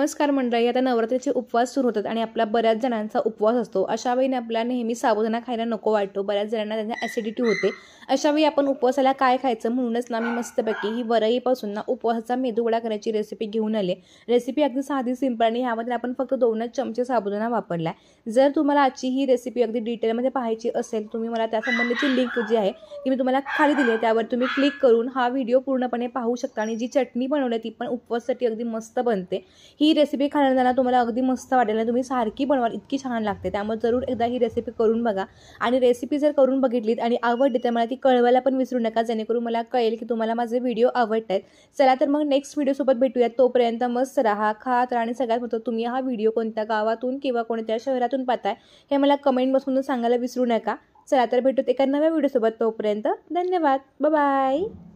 नमस्कार मंडळी, आता नवरात्रीचे उपवास सुरू होतात आणि आपला बऱ्याच जणांचा उपवास असतो। अशा वेळी आपल्याला नेहमी साबुदाणा खायला नको वाटतो, बऱ्याच जणांना त्यांना ॲसिडिटी होते। अशा वेळी आपण उपवासाला काय खायचं म्हणूनच ना मी मस्तपैकी ही वरईपासून ना उपवासाचा मेदूवडा करायची रेसिपी घेऊन आले। रेसिपी अगदी साधी सिंपल आणि ह्यामध्ये आपण फक्त 2च चमचे साबुदाणा वापरला। जर तुम्हाला आजची ही रेसिपी अगदी डिटेलमध्ये पाहायची असेल, तुम्ही मला त्यासंबंधीची लिंक जी आहे ती मी तुम्हाला खाली दिली आहे, त्यावर तुम्ही क्लिक करून हा व्हिडिओ पूर्णपणे पाहू शकता। आणि जी चटणी बनवली ती पण उपवासासाठी अगदी मस्त बनते। ही रेसिपी खाण्याला तुम्हाला अगदी मस्त वाटेल, तुम्ही सारखी बनवाल इतकी छान लागते। त्यामुळे जरूर एकदा ही रेसिपी करून बघा आणि रेसिपी जर करून बघितलीत आणि आवडली तर मला ती कळवायला पण विसरू नका, जेणेकरून मला कळेल की तुम्हाला माझे व्हिडिओ आवडतात। चला तर मग नेक्स्ट व्हिडिओ सोबत भेटूया, तोपर्यंत मस्त राहा, खात राहा आणि सगळ्यात महत्त्वाचं तुम्ही हा व्हिडिओ कोणत्या गावातून किंवा कोणत्या शहरातून पाहताय हे मला कमेंट बॉक्समध्ये सांगायला विसरू नका। चला तर भेटूत एका नव्या व्हिडिओ सोबत, तोपर्यंत धन्यवाद, बाय बाय।